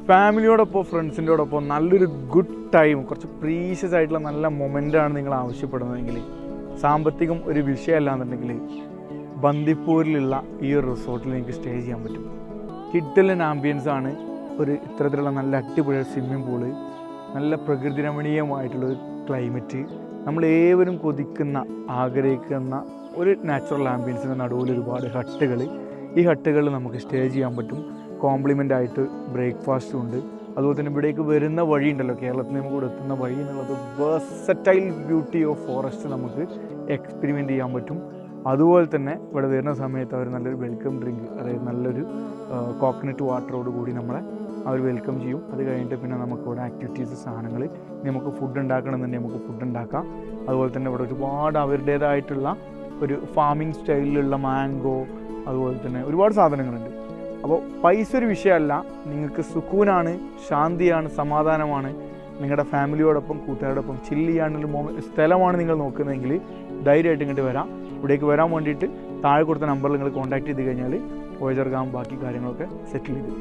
ഫാമിലിയോടൊപ്പം ഫ്രണ്ട്സിൻ്റെയോടൊപ്പം നല്ലൊരു good time, കുറച്ച് precious ആയിട്ടുള്ള നല്ല മൊമെൻ്റാണ് നിങ്ങൾ ആവശ്യപ്പെടുന്നതെങ്കിൽ, സാമ്പത്തികം ഒരു വിഷയമല്ലാന്നുണ്ടെങ്കിൽ ബന്ദിപ്പൂരിലുള്ള ഈ ഒരു റിസോർട്ടിൽ നിങ്ങൾക്ക് സ്റ്റേ ചെയ്യാൻ പറ്റും. കിഡിലൻ ആംബിയൻസ് ആണ്. ഒരു ഇത്തരത്തിലുള്ള നല്ല അടിപൊളി സ്വിമ്മിംഗ് പൂള്, നല്ല പ്രകൃതി രമണീയമായിട്ടുള്ളൊരു ക്ലൈമറ്റ്, നമ്മൾ ഏവരും കൊതിക്കുന്ന ആഗ്രഹിക്കുന്ന ഒരു നാച്ചുറൽ ആംബിയൻസിൻ്റെ നടുവിൽ ഒരുപാട് ഹട്ടുകൾ. ഈ ഹട്ടുകളിൽ നമുക്ക് സ്റ്റേ ചെയ്യാൻ പറ്റും. കോംപ്ലിമെൻ്റ് ആയിട്ട് ബ്രേക്ക്ഫാസ്റ്റും ഉണ്ട്. അതുപോലെ തന്നെ ഇവിടേക്ക് വരുന്ന വഴി ഉണ്ടല്ലോ, കേരളത്തിൽ നിന്ന് കൂടെ എത്തുന്ന വഴി എന്നുള്ളത് വേഴ്സറ്റൈൽ ബ്യൂട്ടി ഓഫ് ഫോറസ്റ്റ് നമുക്ക് എക്സ്പെരിമെൻറ്റ് ചെയ്യാൻ പറ്റും. അതുപോലെ തന്നെ ഇവിടെ വരുന്ന സമയത്ത് അവർ നല്ലൊരു വെൽക്കം ഡ്രിങ്ക്, അതായത് നല്ലൊരു കോക്കനട്ട് വാട്ടറോട് കൂടി നമ്മളെ അവർ വെൽക്കം ചെയ്യും. അത് കഴിഞ്ഞിട്ട് പിന്നെ നമുക്കിവിടെ ആക്ടിവിറ്റീസ്, സാധനങ്ങൾ, നമുക്ക് ഫുഡ് ഉണ്ടാക്കണമെന്നുണ്ടെങ്കിൽ നമുക്ക് ഫുഡ് ഉണ്ടാക്കാം. അതുപോലെ തന്നെ ഇവിടെ ഒരുപാട് അവരുടേതായിട്ടുള്ള ഒരു ഫാമിംഗ് സ്റ്റൈലിലുള്ള മാംഗോ, അതുപോലെ തന്നെ ഒരുപാട് സാധനങ്ങളുണ്ട്. അപ്പോൾ പൈസ ഒരു വിഷയമല്ല, നിങ്ങൾക്ക് സുക്കൂനാണ്, ശാന്തിയാണ്, സമാധാനമാണ്. നിങ്ങളുടെ ഫാമിലിയോടൊപ്പം കൂട്ടുകാരോടൊപ്പം ചില്ല് ചെയ്യാനുള്ള സ്ഥലമാണ് നിങ്ങൾ നോക്കുന്നതെങ്കിൽ ധൈര്യമായിട്ട് ഇങ്ങോട്ട് വരാം. ഇവിടേക്ക് വരാൻ വേണ്ടിയിട്ട് താഴെ കൊടുത്ത നമ്പറിൽ നിങ്ങൾ കോൺടാക്ട് ചെയ്ത് കഴിഞ്ഞാൽ വോയേജർ ബാക്കി കാര്യങ്ങളൊക്കെ സെറ്റിൽ ചെയ്തു.